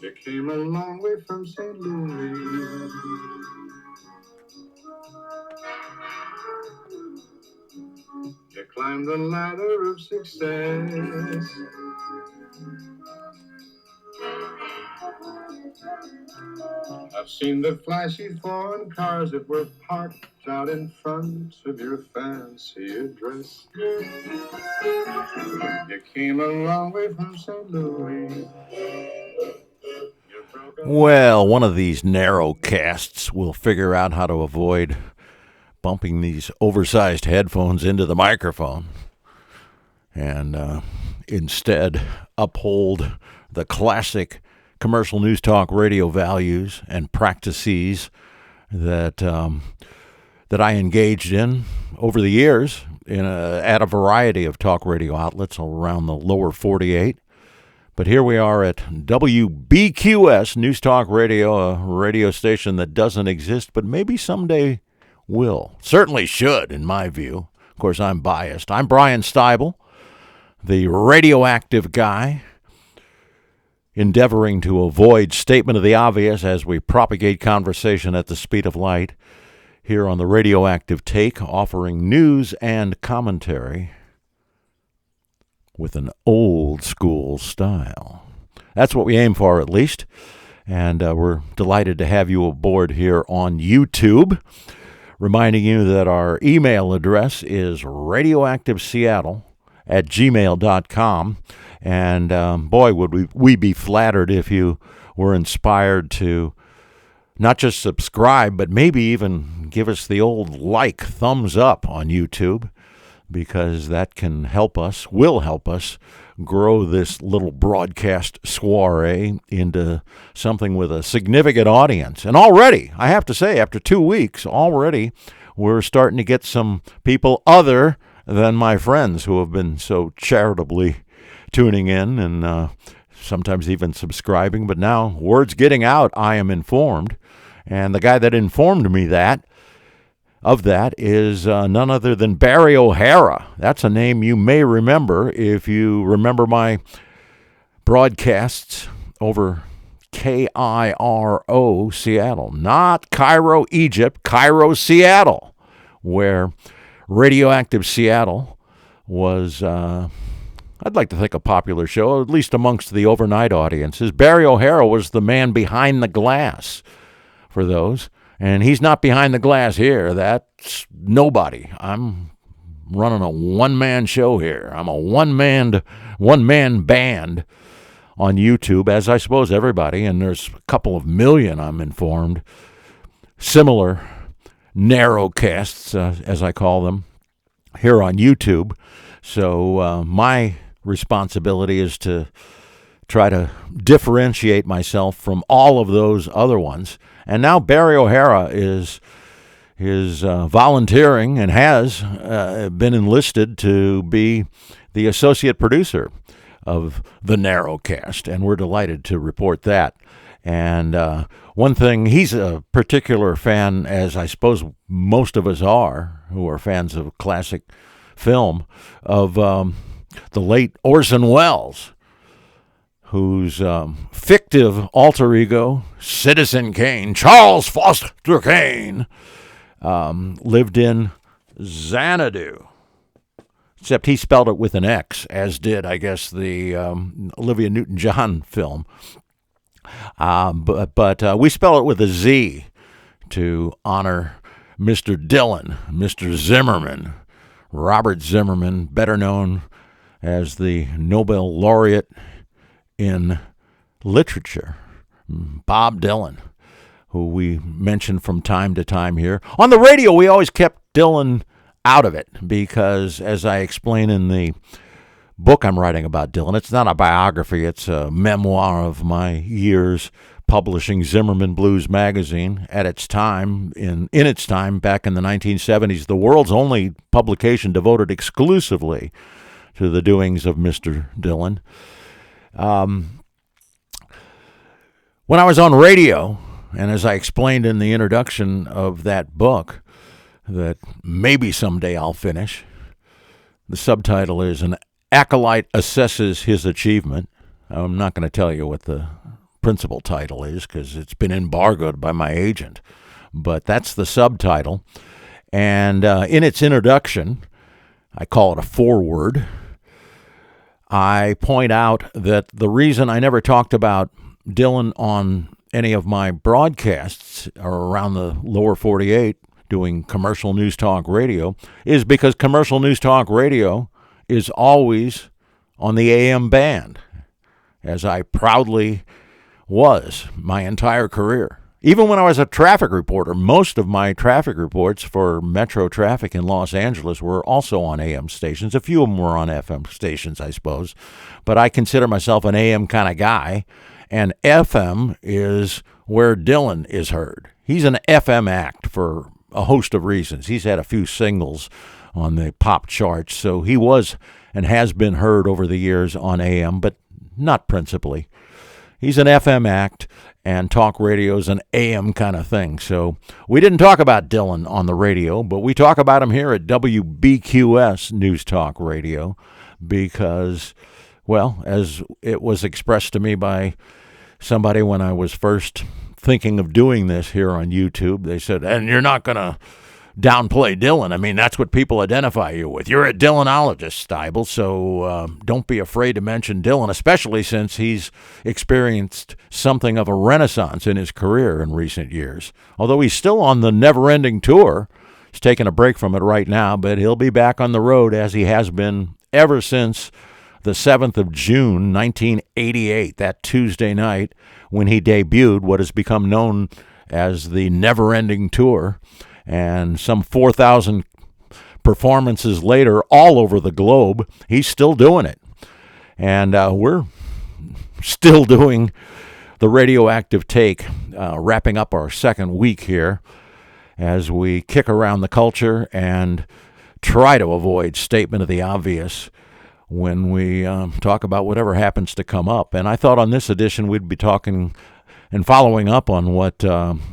You came a long way from St. Louis. You climbed the ladder of success. I've seen the flashy foreign cars that were parked out in front of your fancy address. You came a long way from St. Louis. Well, one of these narrow casts will figure out how to avoid bumping these oversized headphones into the microphone and instead uphold the classic commercial news talk radio values and practices that I engaged in over the years at a variety of talk radio outlets around the lower 48. But here we are at WBQS News Talk Radio, a radio station that doesn't exist, but maybe someday will. Certainly should, in my view. Of course, I'm biased. I'm Brian Styble, the radioactive guy, endeavoring to avoid statement of the obvious as we propagate conversation at the speed of light here on the Radioactive Take, offering news and commentary with an old school style. That's what we aim for, at least. And we're delighted to have you aboard here on YouTube. Reminding you that our email address is radioactiveseattle@gmail.com. And boy, would we be flattered if you were inspired to not just subscribe, but maybe even give us the old thumbs up on YouTube, because that can help us, will help us grow this little broadcast soiree into something with a significant audience. And already, I have to say, after 2 weeks, already we're starting to get some people other than my friends who have been so charitably tuning in and sometimes even subscribing. But now, word's getting out, I am informed. And the guy that informed me of that is none other than Barry O'Hara. That's a name you may remember if you remember my broadcasts over KIRO Seattle, not Cairo, Egypt, Cairo, Seattle, where Radioactive Seattle was, I'd like to think, a popular show, at least amongst the overnight audiences. Barry O'Hara was the man behind the glass for those. And he's not behind the glass here. That's nobody. I'm running a one-man show here. I'm a one-man band on YouTube, as I suppose everybody, and there's a couple of million, I'm informed, similar narrowcasts, as I call them, here on YouTube. So my responsibility is to try to differentiate myself from all of those other ones. And now Barry O'Hara is volunteering and has been enlisted to be the associate producer of the Narrowcast, and we're delighted to report that. And one thing, he's a particular fan, as I suppose most of us are, who are fans of classic film, of the late Orson Welles, whose fictive alter ego, Citizen Kane, Charles Foster Kane, lived in Xanadu. Except he spelled it with an X, as did, I guess, the Olivia Newton-John film. But we spell it with a Z to honor Mr. Dylan, Mr. Zimmerman, Robert Zimmerman, better known as the Nobel laureate in literature, Bob Dylan, who we mention from time to time here. On the radio, we always kept Dylan out of it because, as I explain in the book I'm writing about Dylan, it's not a biography, it's a memoir of my years publishing Zimmerman Blues magazine at its time, in its time back in the 1970s, the world's only publication devoted exclusively to the doings of Mr. Dylan. When I was on radio, and as I explained in the introduction of that book, that maybe someday I'll finish, the subtitle is An Acolyte Assesses His Achievement. I'm not going to tell you what the principal title is because it's been embargoed by my agent. But that's the subtitle. And in its introduction, I call it a foreword, I point out that the reason I never talked about Dylan on any of my broadcasts or around the lower 48 doing commercial news talk radio is because commercial news talk radio is always on the AM band, as I proudly was my entire career. Even when I was a traffic reporter, most of my traffic reports for metro traffic in Los Angeles were also on AM stations. A few of them were on FM stations, I suppose. But I consider myself an AM kind of guy, and FM is where Dylan is heard. He's an FM act for a host of reasons. He's had a few singles on the pop charts, so he was and has been heard over the years on AM, but not principally. He's an FM act, and talk radio is an AM kind of thing. So we didn't talk about Dylan on the radio, but we talk about him here at WBQS News Talk Radio because, well, as it was expressed to me by somebody when I was first thinking of doing this here on YouTube, they said, and you're not going to downplay Dylan. I mean, that's what people identify you with. You're a Dylanologist, Styble, so don't be afraid to mention Dylan, especially since he's experienced something of a renaissance in his career in recent years. Although he's still on the never-ending tour. He's taking a break from it right now, but he'll be back on the road as he has been ever since the 7th of June, 1988, that Tuesday night when he debuted what has become known as the Never-Ending Tour. And some 4,000 performances later, all over the globe, he's still doing it. And we're still doing the Radioactive Take, wrapping up our second week here as we kick around the culture and try to avoid statement of the obvious when we talk about whatever happens to come up. And I thought on this edition we'd be talking and following up on what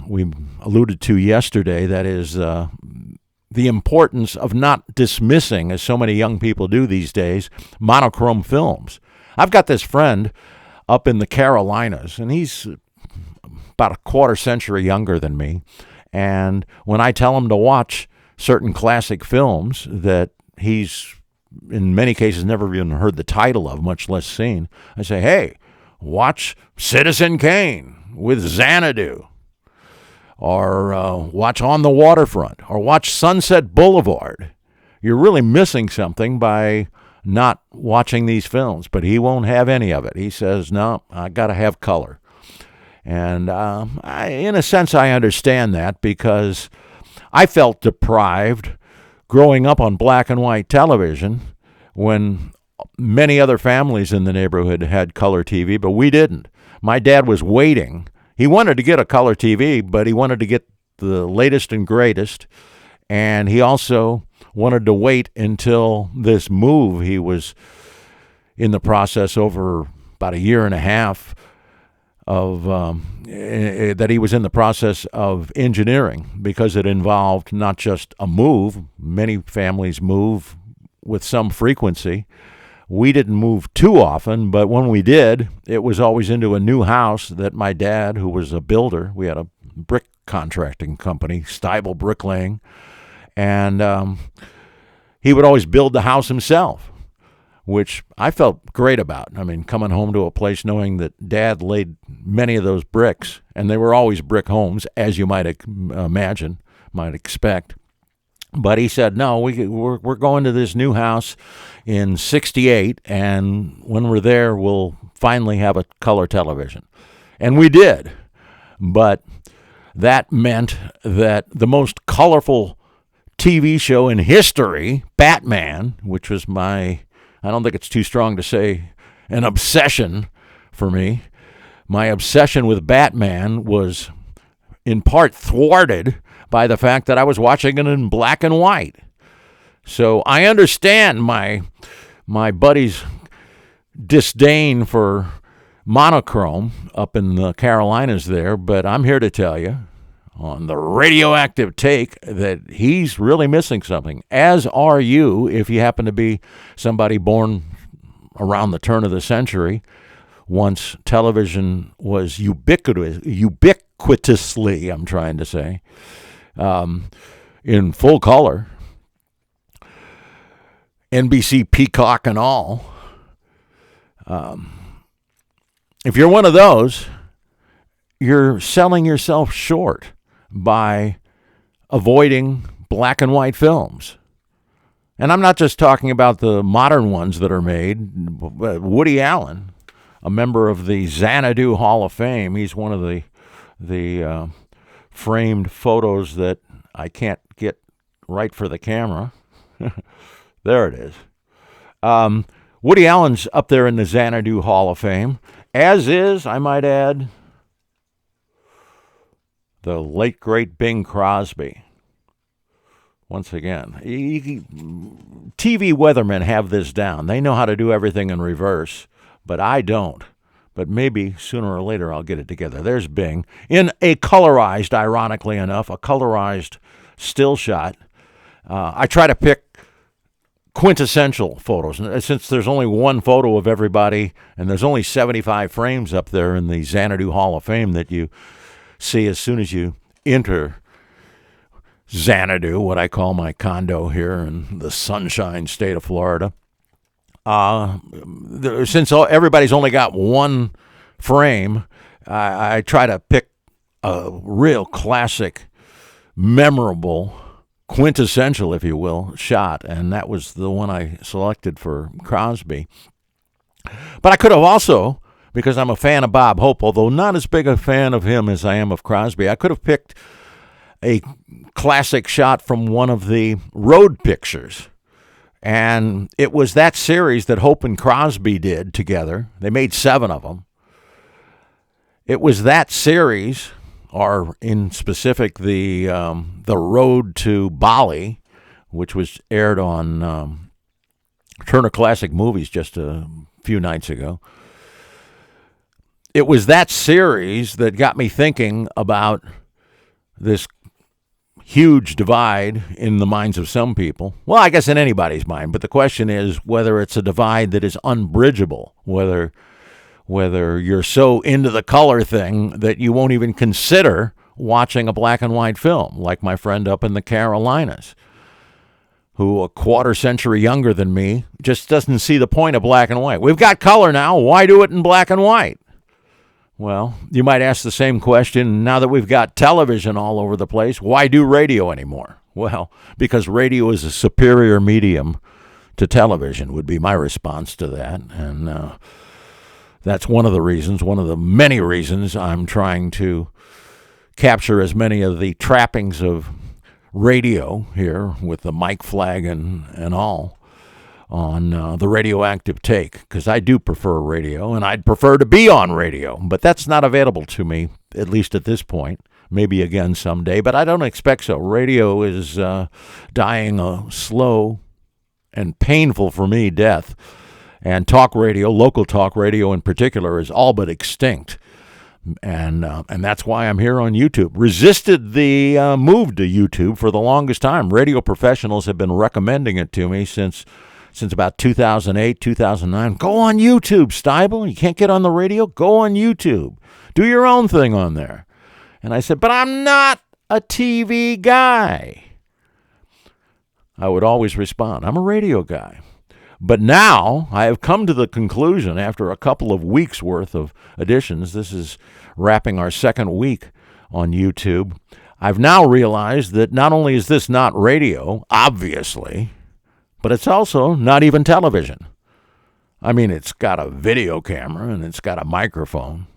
we alluded to yesterday, that is the importance of not dismissing, as so many young people do these days, monochrome films. I've got this friend up in the Carolinas, and he's about a quarter century younger than me. And when I tell him to watch certain classic films that he's, in many cases, never even heard the title of, much less seen, I say, hey, watch Citizen Kane with Xanadu, or watch On the Waterfront, or watch Sunset Boulevard. You're really missing something by not watching these films, but he won't have any of it. He says, no, I got to have color. And in a sense, I understand that because I felt deprived growing up on black and white television when many other families in the neighborhood had color TV, but we didn't. My dad was waiting. He wanted to get a color TV, but he wanted to get the latest and greatest, and he also wanted to wait until this move he was in the process over about a year and a half of that he was in the process of engineering, because it involved not just a move. Many families move with some frequency. We didn't move too often, but when we did, it was always into a new house that my dad, who was a builder, we had a brick contracting company, Styble Bricklaying, and he would always build the house himself, which I felt great about. I mean, coming home to a place knowing that Dad laid many of those bricks, and they were always brick homes, as you might imagine, might expect. But he said, no, we're going to this new house in 68, and when we're there, we'll finally have a color television. And we did. But that meant that the most colorful TV show in history, Batman, which was I don't think it's too strong to say, an obsession for me. My obsession with Batman was in part thwarted by the fact that I was watching it in black and white. So I understand my buddy's disdain for monochrome up in the Carolinas there, but I'm here to tell you on the Radioactive Take that he's really missing something, as are you if you happen to be somebody born around the turn of the century once television was ubiquitously, I'm trying to say, in full color, NBC, Peacock, and all. If you're one of those, you're selling yourself short by avoiding black and white films. And I'm not just talking about the modern ones that are made. Woody Allen, a member of the Xanadu Hall of Fame, he's one of the framed photos that I can't get right for the camera. There it is. Woody Allen's up there in the Xanadu Hall of Fame, as is, I might add, the late, great Bing Crosby. Once again, TV weathermen have this down. They know how to do everything in reverse, but I don't. But maybe sooner or later I'll get it together. There's Bing in a colorized, ironically enough, a colorized still shot. I try to pick quintessential photos. Since there's only one photo of everybody, and there's only 75 frames up there in the Xanadu Hall of Fame that you see as soon as you enter Xanadu, what I call my condo here in the sunshine state of Florida. Since everybody's only got one frame, I try to pick a real classic, memorable, quintessential, if you will, shot, and that was the one I selected for Crosby. But I could have also, because I'm a fan of Bob Hope, although not as big a fan of him as I am of Crosby, I could have picked a classic shot from one of the road pictures. And it was that series that Hope and Crosby did together. They made 7 of them. It was that series, or in specific, the Road to Bali, which was aired on Turner Classic Movies just a few nights ago. It was that series that got me thinking about this huge divide in the minds of some people. Well, I guess in anybody's mind, but the question is whether it's a divide that is unbridgeable, whether you're so into the color thing that you won't even consider watching a black and white film, like my friend up in the Carolinas, who, a quarter century younger than me, just doesn't see the point of black and white. We've got color now. Why do it in black and white? Well, you might ask the same question, now that we've got television all over the place, why do radio anymore? Well, because radio is a superior medium to television would be my response to that. And that's one of the reasons, one of the many reasons I'm trying to capture as many of the trappings of radio here with the mic flag and all on the Radioactive Take, because I do prefer radio, and I'd prefer to be on radio, but that's not available to me, at least at this point. Maybe again someday, but I don't expect so. Radio is dying a slow and painful for me death, and talk radio, local talk radio in particular, is all but extinct. And that's why I'm here on YouTube. Resisted the move to YouTube for the longest time. Radio professionals have been recommending it to me since about 2008, 2009. Go on YouTube, Styble. You can't get on the radio? Go on YouTube. Do your own thing on there. And I said, but I'm not a TV guy. I would always respond, I'm a radio guy. But now I have come to the conclusion, after a couple of weeks' worth of editions, this is wrapping our second week on YouTube, I've now realized that not only is this not radio, obviously, but it's also not even television. I mean, it's got a video camera, and it's got a microphone,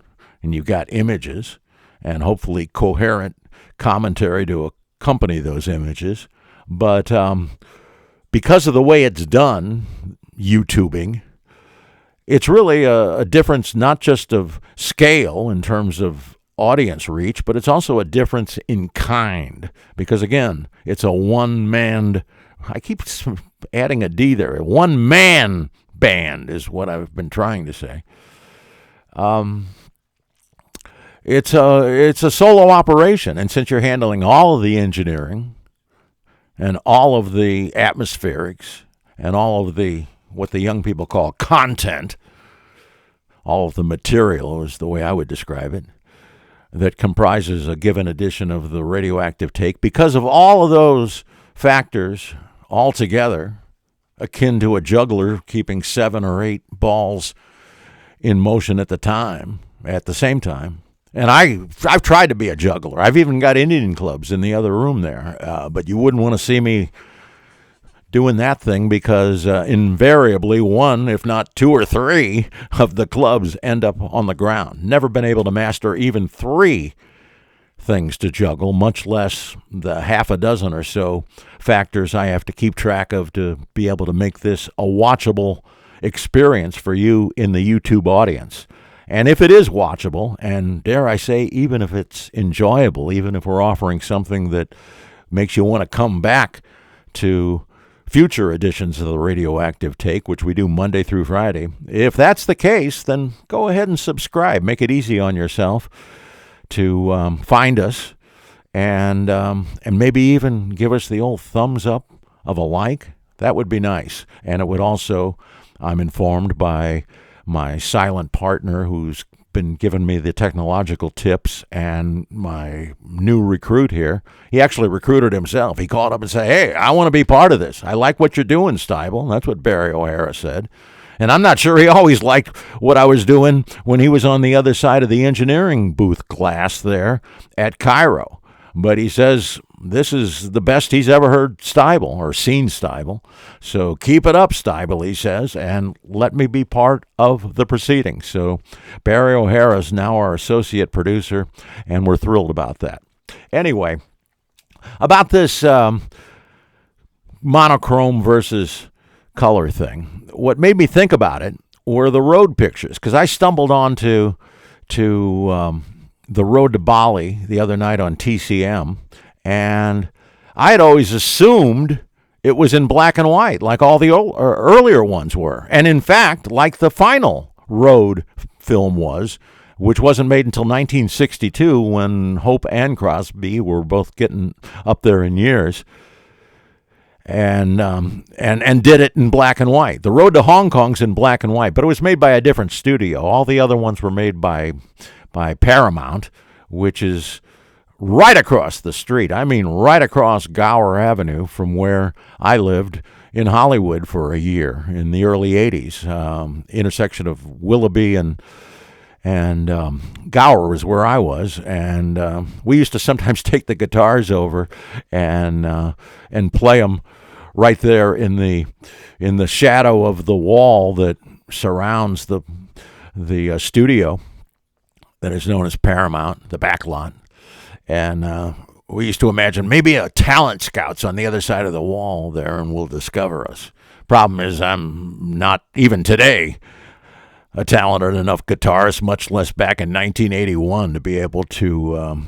and you've got images, and hopefully coherent commentary to accompany those images. But because of the way it's done, YouTubing, it's really a difference not just of scale in terms of audience reach, but it's also a difference in kind. Because, again, it's a one-man, I keep adding a D there, a one-man band is what I've been trying to say. It's a solo operation, and since you're handling all of the engineering and all of the atmospherics and all of the what the young people call content, all of the material is the way I would describe it, that comprises a given edition of the Radioactive Take, because of all of those factors all together, akin to a juggler keeping 7 or 8 balls in motion at the same time. And I've tried to be a juggler. I've even got Indian clubs in the other room there, but you wouldn't want to see me doing that thing, because invariably 1, if not 2 or 3 of the clubs end up on the ground. Never been able to master even 3 things to juggle, much less the half a dozen or so factors I have to keep track of to be able to make this a watchable experience for you in the YouTube audience. And if it is watchable, and dare I say, even if it's enjoyable, even if we're offering something that makes you want to come back to future editions of the Radioactive Take, which we do Monday through Friday, if that's the case, then go ahead and subscribe. Make it easy on yourself to find us, and maybe even give us the old thumbs up of a like. That would be nice. And it would also, I'm informed by my silent partner who's been giving me the technological tips, and my new recruit here. He actually recruited himself. He called up and said, "Hey, I want to be part of this. I like what you're doing, Styble." That's what Barry O'Hara said. And I'm not sure he always liked what I was doing when he was on the other side of the engineering booth glass there at Cairo. But he says this is the best he's ever heard Styble or seen Styble. So keep it up, Styble, he says, and let me be part of the proceedings. So Barry O'Hara is now our associate producer, and we're thrilled about that. Anyway, about this monochrome versus color thing, what made me think about it were the road pictures, because I stumbled onto the road to Bali the other night on TCM, and I had always assumed it was in black and white, like all the earlier ones were. And in fact, like the final road film was, which wasn't made until 1962, when Hope and Crosby were both getting up there in years, and did it in black and white. The Road to Hong Kong's in black and white, but it was made by a different studio. All the other ones were made by Paramount, which is right across the street. I mean, right across Gower Avenue from where I lived in Hollywood for a year in the early 80s. Intersection of Willoughby and Gower was where I was, and we used to sometimes take the guitars over and play them right there in the shadow of the wall that surrounds the studio that is known as Paramount, the back lot. And we used to imagine maybe a talent scout's on the other side of the wall there and will discover us. Problem is, I'm not, even today, a talented enough guitarist, much less back in 1981, to be able to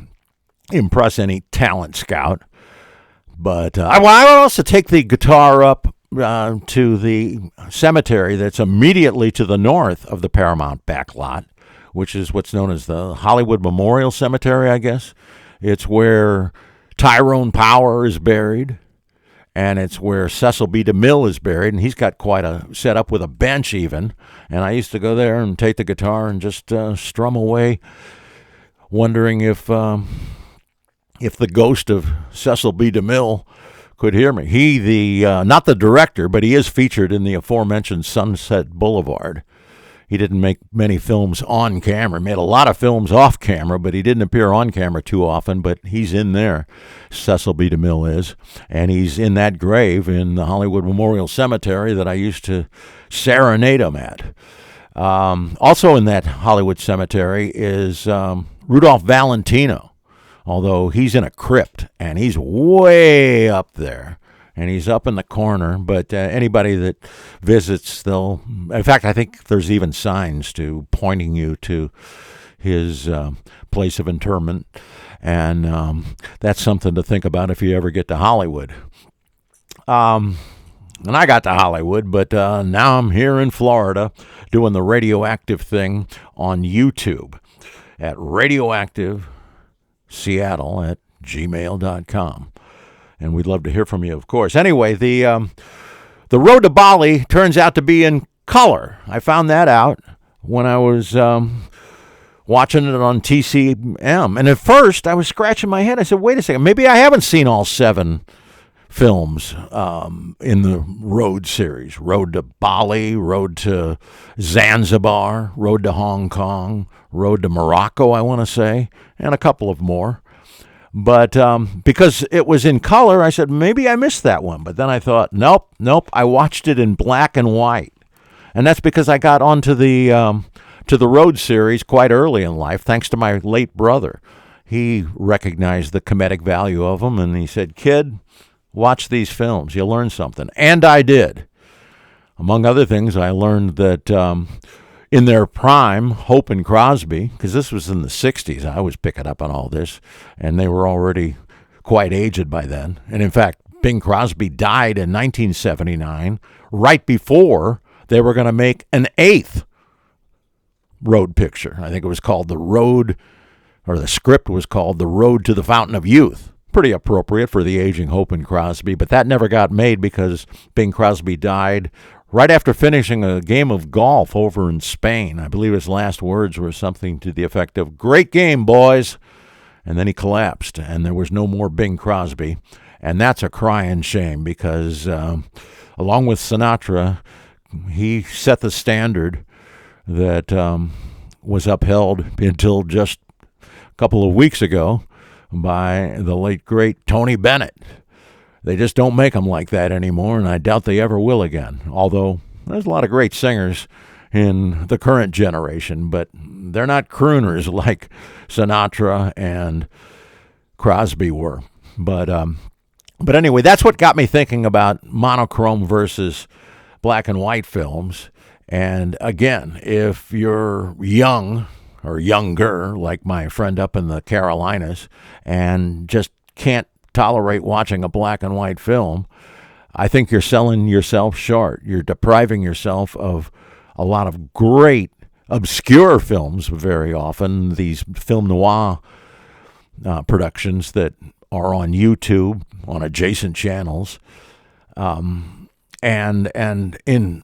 impress any talent scout. But I would also take the guitar up to the cemetery that's immediately to the north of the Paramount back lot, which is what's known as the Hollywood Memorial Cemetery, I guess. It's where Tyrone Power is buried, and it's where Cecil B. DeMille is buried, and he's got quite a setup with a bench even. And I used to go there and take the guitar and just strum away, wondering if the ghost of Cecil B. DeMille could hear me. He, not the director, but he is featured in the aforementioned Sunset Boulevard. He didn't make many films on camera. Made a lot of films off camera, but he didn't appear on camera too often. But he's in there, Cecil B. DeMille is, and he's in that grave in the Hollywood Memorial Cemetery that I used to serenade him at. Also in that Hollywood Cemetery is Rudolph Valentino, although he's in a crypt, and he's way up there. And he's up in the corner, but anybody that visits, in fact, I think there's even signs pointing you to his place of interment, and that's something to think about if you ever get to Hollywood. And I got to Hollywood, but now I'm here in Florida doing the Radioactive thing on YouTube at Radioactive Seattle at gmail.com. And we'd love to hear from you, of course. Anyway, the road to Bali turns out to be in color. I found that out when I was watching it on TCM. And at first, I was scratching my head. I said, wait a second, maybe I haven't seen all 7 films in the Road series. Road to Bali, Road to Zanzibar, Road to Hong Kong, Road to Morocco, I want to say, and a couple of more. But because it was in color, I said, maybe I missed that one. But then I thought, nope, I watched it in black and white. And that's because I got onto the Road series quite early in life, thanks to my late brother. He recognized the comedic value of them, and he said, kid, watch these films. You'll learn something. And I did. Among other things, I learned that in their prime, Hope and Crosby, because this was in the 60s, I was picking up on all this, and they were already quite aged by then. And in fact, Bing Crosby died in 1979, right before they were going to make an 8th Road picture. I think it was called The Road, or the script was called The Road to the Fountain of Youth. Pretty appropriate for the aging Hope and Crosby, but that never got made because Bing Crosby died right after finishing a game of golf over in Spain. I believe his last words were something to the effect of, "Great game, boys." And then he collapsed, and there was no more Bing Crosby. And that's a crying shame because along with Sinatra, he set the standard that was upheld until just a couple of weeks ago by the late, great Tony Bennett. They just don't make them like that anymore, and I doubt they ever will again. Although there's a lot of great singers in the current generation, but they're not crooners like Sinatra and Crosby were. But anyway, that's what got me thinking about monochrome versus black and white films. And again, if you're young or younger, like my friend up in the Carolinas, and just can't tolerate watching a black and white film, I think you're selling yourself short. You're depriving yourself of a lot of great obscure films very often, these film noir productions that are on YouTube, on adjacent channels, and in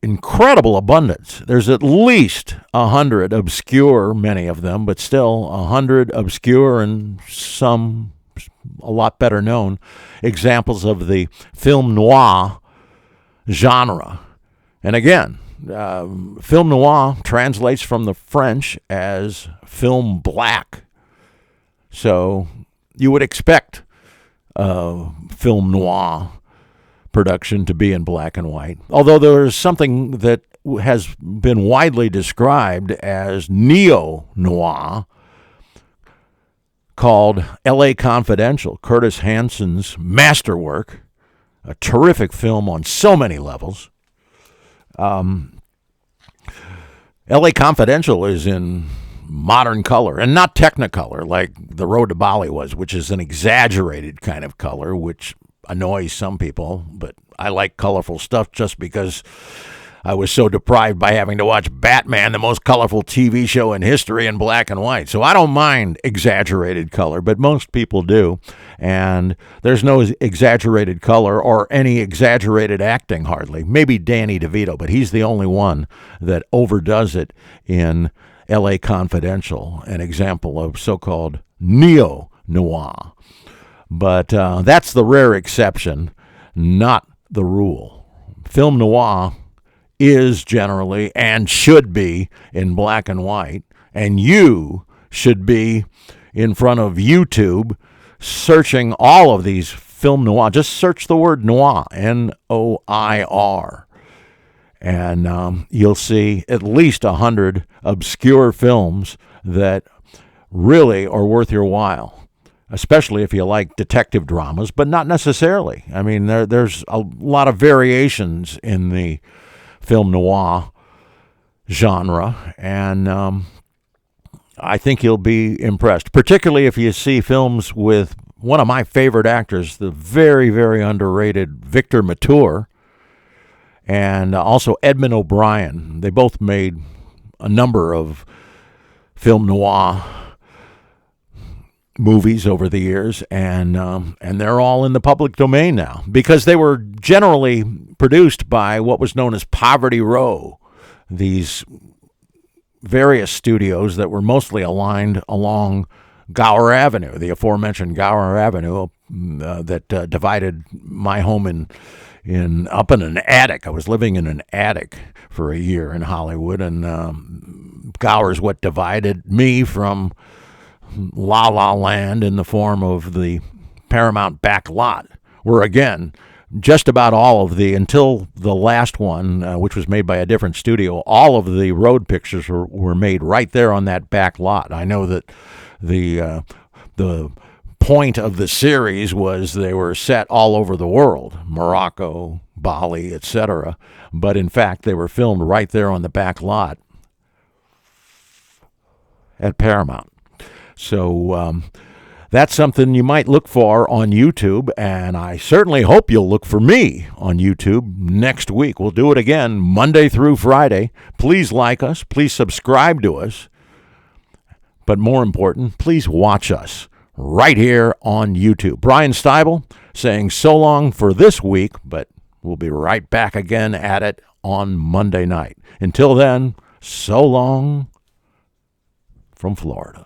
incredible abundance. There's at least 100 obscure, many of them, but still 100 obscure and some a lot better known examples of the film noir genre. And again, film noir translates from the French as film black. So you would expect film noir production to be in black and white. Although there's something that has been widely described as neo-noir called L.A. Confidential, Curtis Hanson's masterwork, a terrific film on so many levels. L.A. Confidential is in modern color and not Technicolor like The Road to Bali was, which is an exaggerated kind of color, which annoys some people, but I like colorful stuff just because I was so deprived by having to watch Batman, the most colorful TV show in history, in black and white. So I don't mind exaggerated color, but most people do. And there's no exaggerated color or any exaggerated acting hardly. Maybe Danny DeVito, but he's the only one that overdoes it in L.A. Confidential, an example of so-called neo-noir. But that's the rare exception, not the rule. Film noir is generally and should be in black and white, and you should be in front of YouTube searching all of these film noir. Just search the word noir, N-O-I-R, and you'll see at least 100 obscure films that really are worth your while, especially if you like detective dramas, but not necessarily. I mean, there's a lot of variations in the film noir genre, and I think you'll be impressed, particularly if you see films with one of my favorite actors, the very, very underrated Victor Mature, and also Edmund O'Brien. They both made a number of film noir movies over the years, and they're all in the public domain now because they were generally produced by what was known as Poverty Row, these various studios that were mostly aligned along Gower Avenue, the aforementioned Gower Avenue that divided my home up in an attic. I was living in an attic for a year in Hollywood, and Gower's what divided me from La La Land in the form of the Paramount back lot, where again, just about all of until the last one, which was made by a different studio, all of the road pictures were made right there on that back lot. I know that the point of the series was they were set all over the world, Morocco, Bali, etc. But in fact, they were filmed right there on the back lot at Paramount. So that's something you might look for on YouTube, and I certainly hope you'll look for me on YouTube next week. We'll do it again Monday through Friday. Please like us. Please subscribe to us. But more important, please watch us right here on YouTube. Brian Styble saying so long for this week, but we'll be right back again at it on Monday night. Until then, so long from Florida.